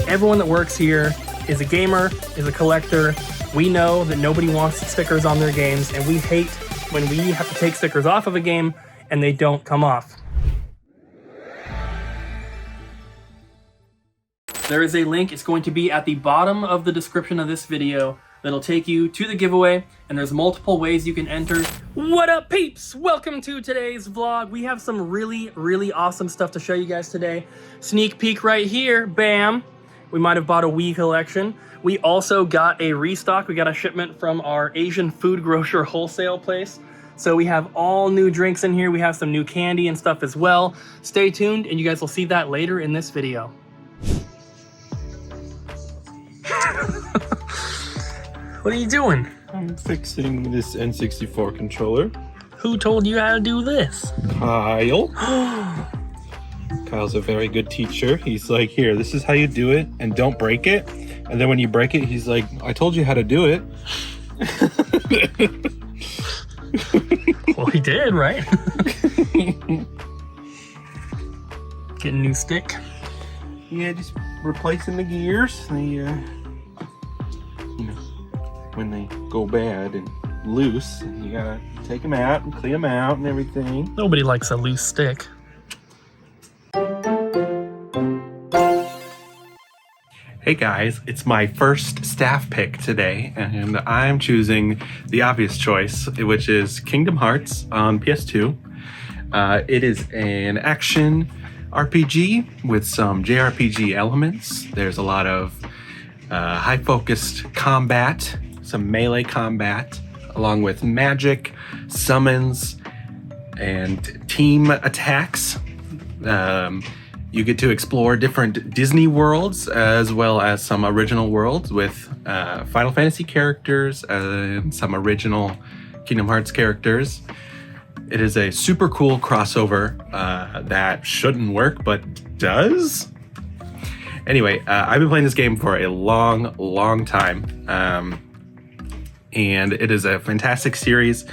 Everyone that works here is a gamer, is a collector. We know that nobody wants stickers on their games, and we hate when we have to take stickers off of a game and they don't come off. There is a link, it's going to be at the bottom of the description of this video, that'll take you to the giveaway, and there's multiple ways you can enter. What up, peeps? Welcome to today's vlog. We have some really awesome stuff to show you guys today. Sneak peek right here, bam. We might have bought a Wii Collection. We also got a restock. We got a shipment from our Asian food grocer wholesale place. So we have all new drinks in here. We have some new candy and stuff as well. Stay tuned, and you guys will see that later in this video. What are you doing? I'm fixing this N64 controller. Who told you how to do this? Kyle. Kyle's a very good teacher. He's like, here, this is how you do it, and don't break it. And then when you break it, he's like, I told you how to do it. Well, he did, right? Get a new stick. Yeah, just replacing the gears. They, you know, when they go bad and loose, and you gotta take them out and clean them out and everything. Nobody likes a loose stick. Hey guys, it's my first staff pick today, and I'm choosing the obvious choice, which is Kingdom Hearts on PS2. It is an action RPG with some JRPG elements. There's a lot of high-focused combat, some melee combat, along with magic, summons, and team attacks. You get to explore different Disney worlds as well as some original worlds with Final Fantasy characters and some original Kingdom Hearts characters. It is a super cool crossover that shouldn't work, but does. Anyway, I've been playing this game for a long time, and it is a fantastic series.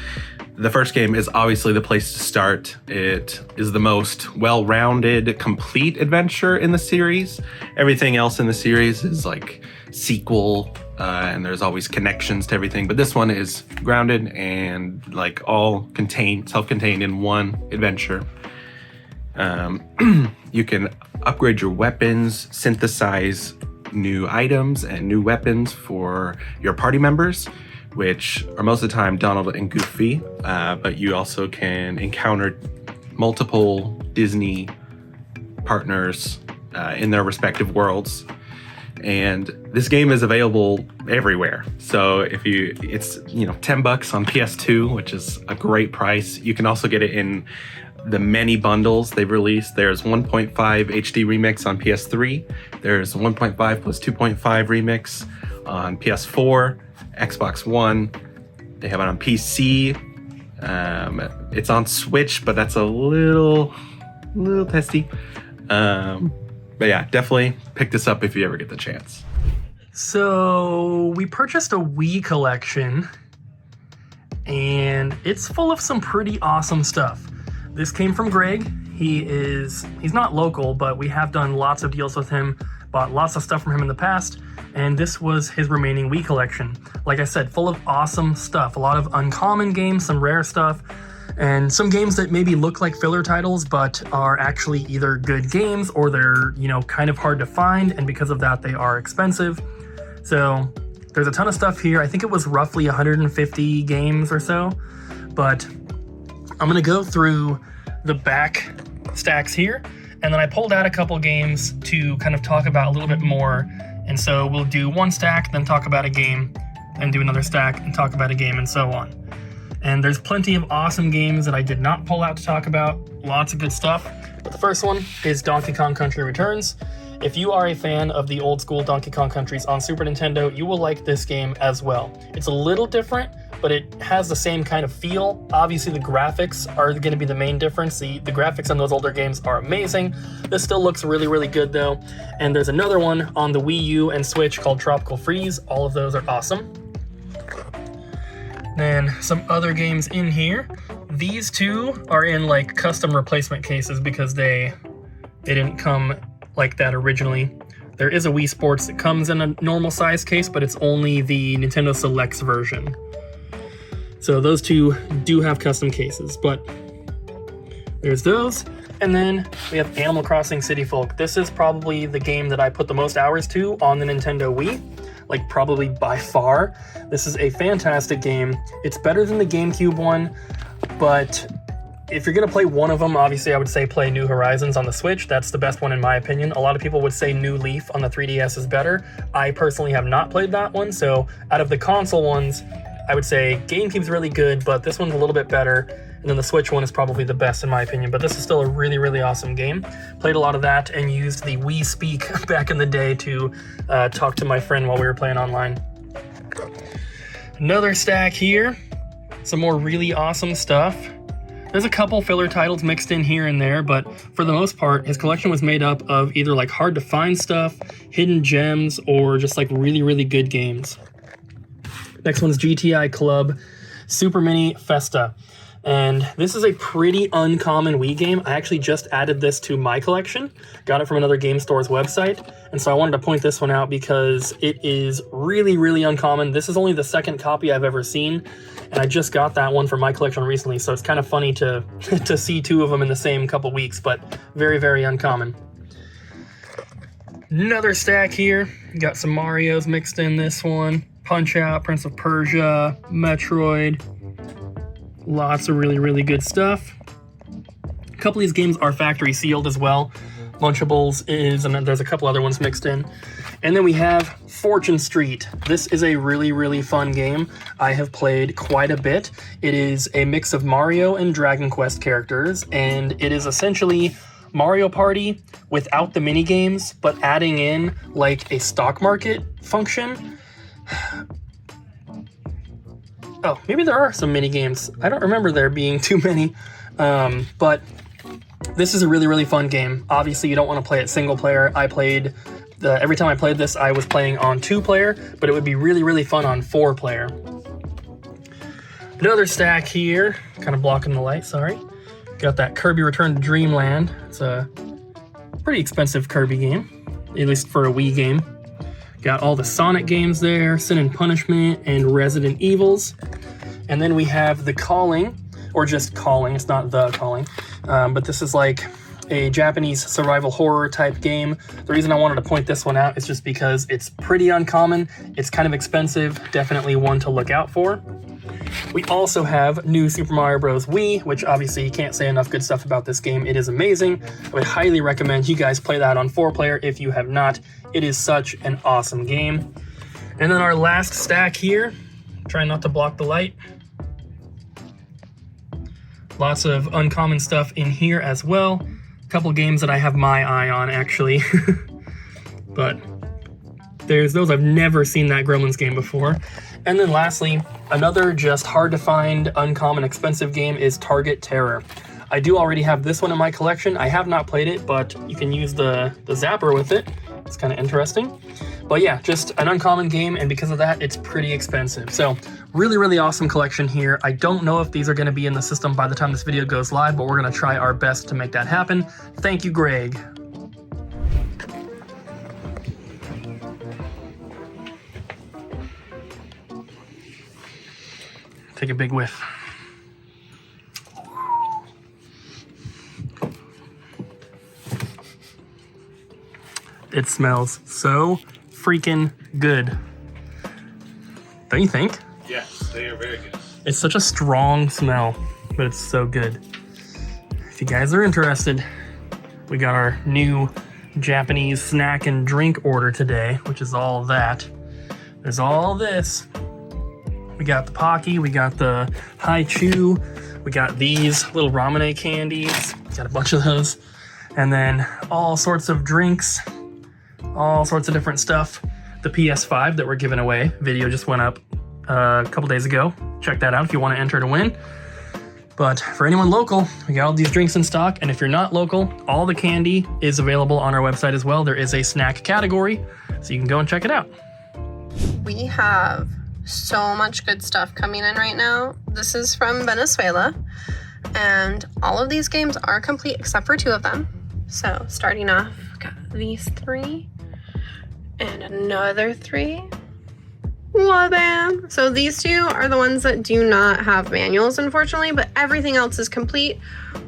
The first game is obviously the place to start. It is the most well-rounded, complete adventure in the series. Everything else in the series is like sequel, and there's always connections to everything. But this one is grounded and like all self-contained in one adventure. You can upgrade your weapons, synthesize new items and new weapons for your party members, which are most of the time Donald and Goofy, but you also can encounter multiple Disney partners in their respective worlds. And this game is available everywhere. So if it's $10 on PS2, which is a great price. You can also get it in the many bundles they've released. There's 1.5 HD remix on PS3. There's 1.5 plus 2.5 remix on PS4. Xbox One, they have it on PC. It's on Switch, but that's a little testy. But yeah, definitely pick this up if you ever get the chance. So we purchased a Wii Collection, and it's full of some pretty awesome stuff. This came from Greg. He's not local, but we have done lots of deals with him, bought lots of stuff from him in the past, and this was his remaining Wii Collection. Like I said, full of awesome stuff, a lot of uncommon games, some rare stuff, and some games that maybe look like filler titles but are actually either good games or they're, kind of hard to find, and because of that they are expensive. So there's a ton of stuff here. I think it was roughly 150 games or so, but I'm gonna go through the back stacks here, and then I pulled out a couple games to kind of talk about a little bit more. And so we'll do one stack, then talk about a game, then do another stack and talk about a game, and so on. And there's plenty of awesome games that I did not pull out to talk about. Lots of good stuff. But the first one is Donkey Kong Country Returns. If you are a fan of the old school Donkey Kong Countries on Super Nintendo, you will like this game as well. It's a little different, but it has the same kind of feel. Obviously the graphics are going to be the main difference. The graphics on those older games are amazing. This still looks really good though. And there's another one on the Wii U and Switch called Tropical Freeze. All of those are awesome. Then some other games in here. These two are in like custom replacement cases because they didn't come like that originally. There is a Wii Sports that comes in a normal size case, but it's only the Nintendo Selects version. So those two do have custom cases, but there's those. And then we have Animal Crossing City Folk. This is probably the game that I put the most hours to on the Nintendo Wii, like probably by far. This is a fantastic game. It's better than the GameCube one, but if you're gonna play one of them, obviously I would say play New Horizons on the Switch. That's the best one in my opinion. A lot of people would say New Leaf on the 3DS is better. I personally have not played that one, so out of the console ones, I would say GameCube's really good, but this one's a little bit better. And then the Switch one is probably the best in my opinion, but this is still a really, really awesome game. Played a lot of that and used the Wii Speak back in the day to talk to my friend while we were playing online. Another stack here. Some more really awesome stuff. There's a couple filler titles mixed in here and there, but for the most part, his collection was made up of either like hard to find stuff, hidden gems, or just like really, really good games. Next one's GTI Club Super Mini Festa. And this is a pretty uncommon Wii game. I actually just added this to my collection. Got it from another game store's website. And so I wanted to point this one out because it is really, really uncommon. This is only the second copy I've ever seen. And I just got that one for my collection recently. So it's kind of funny to, to see two of them in the same couple weeks, but very, very uncommon. Another stack here. Got some Marios mixed in this one. Punch-Out, Prince of Persia, Metroid. Lots of really, really good stuff. A couple of these games are factory sealed as well. Lunchables is, and then there's a couple other ones mixed in. And then we have Fortune Street. This is a really, really fun game. I have played quite a bit. It is a mix of Mario and Dragon Quest characters, and it is essentially Mario Party without the mini games, but adding in like a stock market function. Oh, maybe there are some mini games. I don't remember there being too many, but this is a really, really fun game. Obviously, you don't want to play it single player. Every time I played this, I was playing on 2-player, but it would be really, really fun on 4-player. Another stack here, kind of blocking the light, sorry. Got that Kirby Return to Dreamland. It's a pretty expensive Kirby game, at least for a Wii game. Got all the Sonic games there, Sin and Punishment, and Resident Evils. And then we have The Calling, or just Calling, it's not The Calling, but this is like a Japanese survival horror type game. The reason I wanted to point this one out is just because it's pretty uncommon, it's kind of expensive, definitely one to look out for. We also have New Super Mario Bros. Wii, which obviously you can't say enough good stuff about this game. It is amazing. I would highly recommend you guys play that on 4-player if you have not. It is such an awesome game. And then our last stack here, trying not to block the light. Lots of uncommon stuff in here as well. A couple games that I have my eye on actually. But there's those. I've never seen that Gremlins game before. And then lastly, another just hard to find, uncommon, expensive game is Target Terror. I do already have this one in my collection. I have not played it, but you can use the zapper with it. It's kind of interesting. But yeah, just an uncommon game, and because of that, it's pretty expensive. So really, really awesome collection here. I don't know if these are going to be in the system by the time this video goes live, but we're going to try our best to make that happen. Thank you, Greg. Take a big whiff. It smells so freaking good. Don't you think? Yes, they are very good. It's such a strong smell, but it's so good. If you guys are interested, we got our new Japanese snack and drink order today, which is all that. There's all this. We got the Pocky, we got the Haichu, we got these little ramen candies, got a bunch of those, and then all sorts of drinks, all sorts of different stuff. The PS5 that we're giving away, video just went up a couple days ago. Check that out if you want to enter to win. But for anyone local, we got all these drinks in stock, and if you're not local, all the candy is available on our website as well. There is a snack category, so you can go and check it out. We have so much good stuff coming in right now. This is from Venezuela, and all of these games are complete except for 2 of them. So starting off, got these 3. And another 3. Wabam! So these 2 are the ones that do not have manuals, unfortunately, but everything else is complete.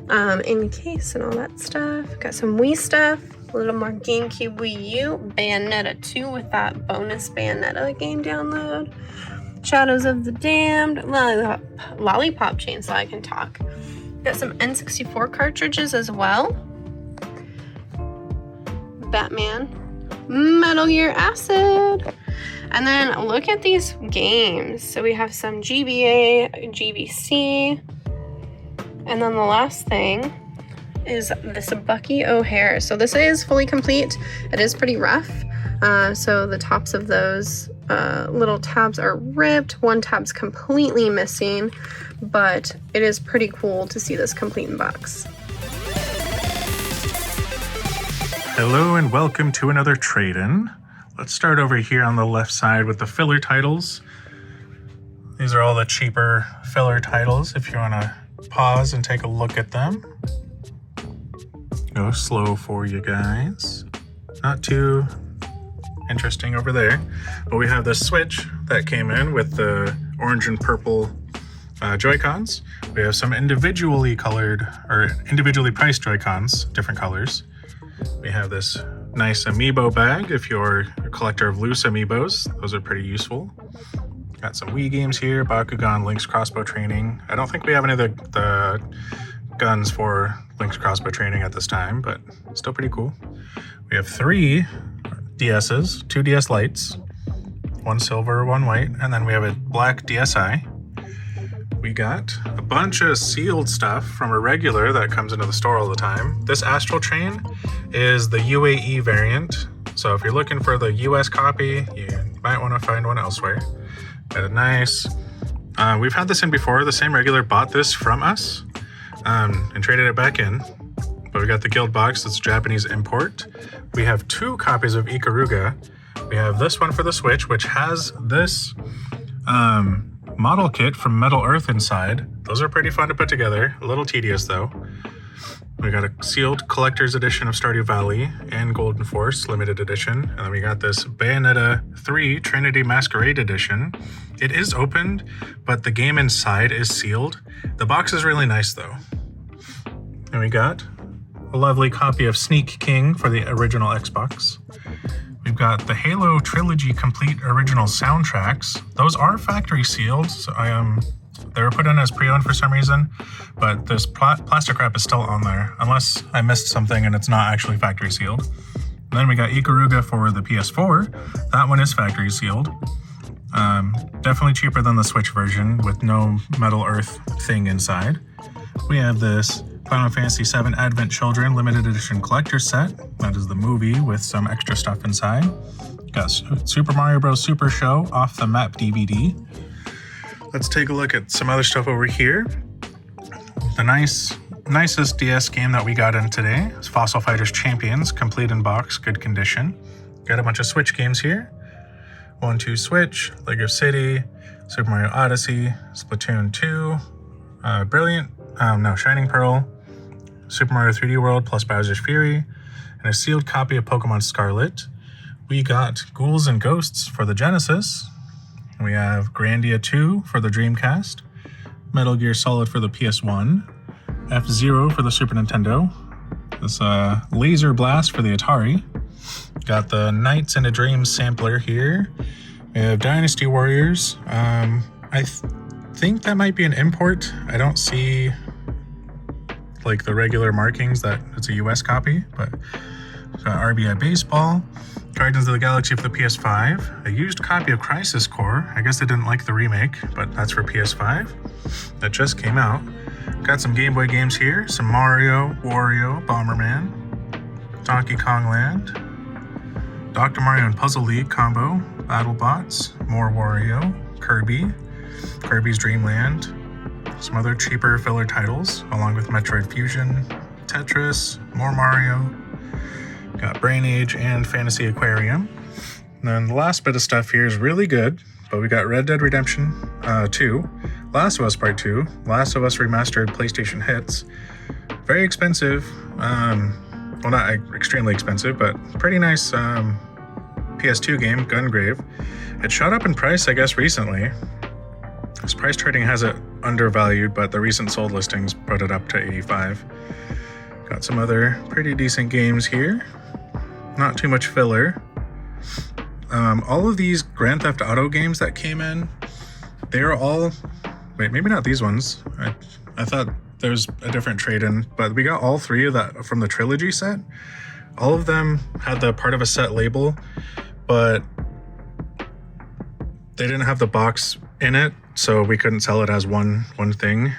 In case and all that stuff. Got some Wii stuff. A little more GameCube Wii U. Bayonetta 2 with that bonus Bayonetta game download. Shadows of the Damned. Lollipop Chainsaw, I can talk. Got some N64 cartridges as well. Batman. Metal Gear Acid. And then look at these games. So we have some GBA, GBC. And then the last thing is this Bucky O'Hare. So this is fully complete. It is pretty rough. So the tops of those little tabs are ripped. One tab's completely missing. But it is pretty cool to see this complete in box. Hello and welcome to another trade-in. Let's start over here on the left side with the filler titles. These are all the cheaper filler titles if you want to pause and take a look at them. Go slow for you guys. Not too interesting over there. But we have the Switch that came in with the orange and purple Joy-Cons. We have some individually colored or individually priced Joy-Cons, different colors. We have this nice amiibo bag if you're a collector of loose amiibos. Those are pretty useful. Got some Wii games here, Bakugan, Link's Crossbow Training. I don't think we have any of the guns for Link's Crossbow Training at this time, but still pretty cool. We have 3 DSs, 2 DS Lites, 1 silver, 1 white, and then we have a black DSi. We got a bunch of sealed stuff from a regular that comes into the store all the time. This Astral Chain is the UAE variant. So if you're looking for the US copy, you might want to find one elsewhere. Got a nice, we've had this in before. The same regular bought this from us and traded it back in. But we got the Guild box, it's Japanese import. We have 2 copies of Ikaruga. We have this one for the Switch, which has this model kit from Metal Earth inside. Those are pretty fun to put together. A little tedious though. We got a sealed collector's edition of Stardew Valley and Golden Force limited edition. And then we got this Bayonetta 3 Trinity Masquerade edition. It is opened, but the game inside is sealed. The box is really nice though. And we got a lovely copy of Sneak King for the original Xbox. We've got the Halo Trilogy Complete Original Soundtracks. Those are factory sealed. So they were put in as pre-owned for some reason, but this plastic wrap is still on there, unless I missed something and it's not actually factory sealed. And then we got Ikaruga for the PS4. That one is factory sealed. Definitely cheaper than the Switch version with no Metal Earth thing inside. We have this Final Fantasy VII Advent Children limited edition collector set. That is the movie with some extra stuff inside. Got Super Mario Bros. Super Show off the map DVD. Let's take a look at some other stuff over here. The nicest DS game that we got in today is Fossil Fighters Champions, complete in box, good condition. Got a bunch of Switch games here. 1-2 Switch, Lego City, Super Mario Odyssey, Splatoon 2, Shining Pearl, Super Mario 3D World plus Bowser's Fury, and a sealed copy of Pokemon Scarlet. We got Ghouls and Ghosts for the Genesis. We have Grandia 2 for the Dreamcast, Metal Gear Solid for the PS1, F-Zero for the Super Nintendo, this Laser Blast for the Atari. Got the Nights in a Dream sampler here. We have Dynasty Warriors. I think that might be an import. I don't see like the regular markings that it's a US copy, but got RBI Baseball, Guardians of the Galaxy for the PS5, a used copy of Crisis Core. I guess they didn't like the remake, but that's for PS5. That just came out. Got some Game Boy games here, some Mario, Wario, Bomberman, Donkey Kong Land, Dr. Mario and Puzzle League combo, BattleBots, more Wario, Kirby's Dream Land, some other cheaper filler titles, along with Metroid Fusion, Tetris, more Mario, got Brain Age and Fantasy Aquarium. And then the last bit of stuff here is really good, but we got Red Dead Redemption 2, Last of Us Part 2, Last of Us Remastered PlayStation Hits. Very expensive, well not extremely expensive, but pretty nice PS2 game, Gungrave. It shot up in price, I guess, recently. This price trading has it undervalued, but the recent sold listings put it up to 85. Got some other pretty decent games here. Not too much filler. All of these Grand Theft Auto games that came in, they're all... Wait, maybe not these ones. I thought there's a different trade-in, but we got all three of that from the trilogy set. All of them had the part of a set label, but they didn't have the box in it, so we couldn't sell it as one thing.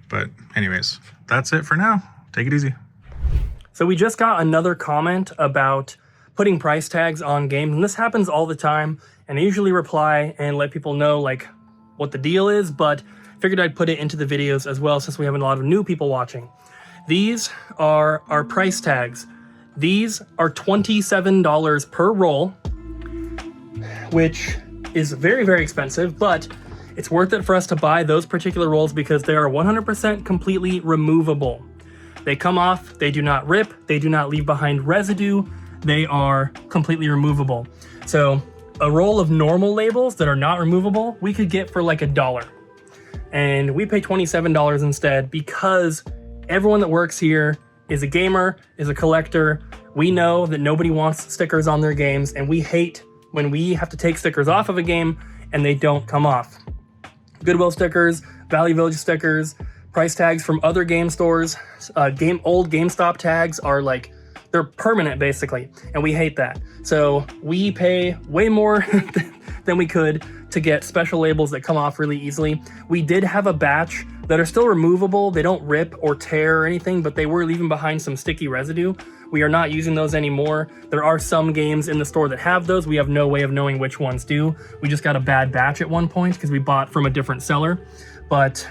But anyways, that's it for now. Take it easy. So we just got another comment about putting price tags on games, and this happens all the time, and I usually reply and let people know like what the deal is, but figured I'd put it into the videos as well since we have a lot of new people watching. These are our price tags. These are $27 per roll, which is very, very expensive, but it's worth it for us to buy those particular rolls because they are 100% completely removable. They come off, they do not rip, they do not leave behind residue, they are completely removable. So a roll of normal labels that are not removable, we could get for like $1. And we pay $27 instead because everyone that works here is a gamer, is a collector. We know that nobody wants stickers on their games, and we hate when we have to take stickers off of a game and they don't come off. Goodwill stickers, Value Village stickers, price tags from other game stores, old GameStop tags are like, they're permanent basically, and we hate that. So we pay way more than we could to get special labels that come off really easily. We did have a batch that are still removable. They don't rip or tear or anything, but they were leaving behind some sticky residue. We are not using those anymore. There are some games in the store that have those. We have no way of knowing which ones do. We just got a bad batch at one point because we bought from a different seller. But,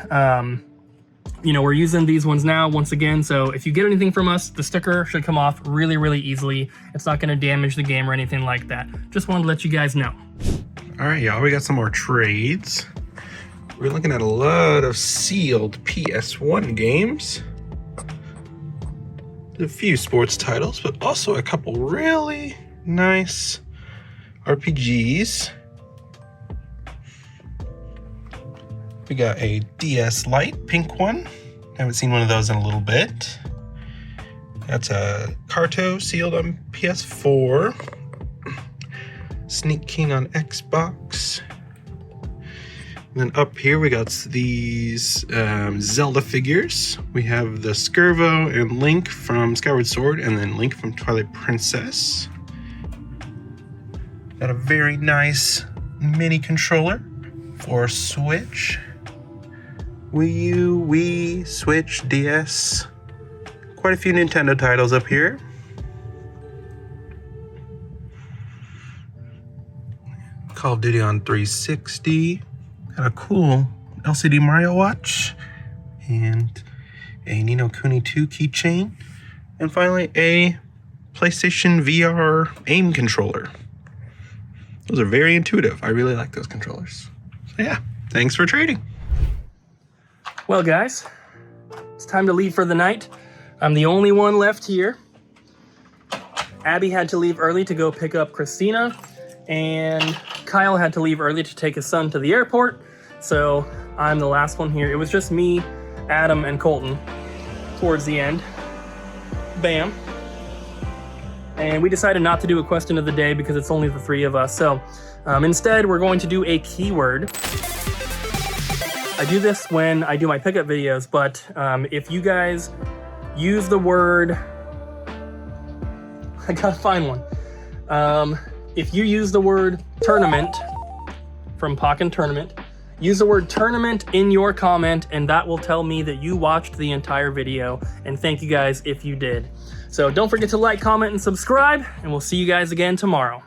you know, we're using these ones now once again. So if you get anything from us, the sticker should come off really, really easily. It's not going to damage the game or anything like that. Just wanted to let you guys know. All right, y'all, we got some more trades. We're looking at a lot of sealed PS1 games. A few sports titles, but also a couple really nice RPGs. We got a DS Lite, pink one. Haven't seen one of those in a little bit. That's a Carto sealed on PS4. Sneak King on Xbox. And then up here we got these Zelda figures. We have the Skirvo and Link from Skyward Sword, and then Link from Twilight Princess. Got a very nice mini controller for Switch, Wii U, Wii, Switch, DS. Quite a few Nintendo titles up here. Call of Duty on 360. Got a cool LCD Mario watch. And a Ni no Kuni 2 keychain. And finally, a PlayStation VR aim controller. Those are very intuitive. I really like those controllers. So yeah, thanks for trading. Well, guys, it's time to leave for the night. I'm the only one left here. Abby had to leave early to go pick up Christina, and Kyle had to leave early to take his son to the airport, so I'm the last one here. It was just me, Adam, and Colton towards the end. Bam. And we decided not to do a question of the day because it's only the three of us. So instead, we're going to do a keyword. I do this when I do my pickup videos, but if you guys use the word, I gotta find one. If you use the word tournament from Puttin Tournament, use the word tournament in your comment, and that will tell me that you watched the entire video. And thank you guys if you did. So don't forget to like, comment, and subscribe, and we'll see you guys again tomorrow.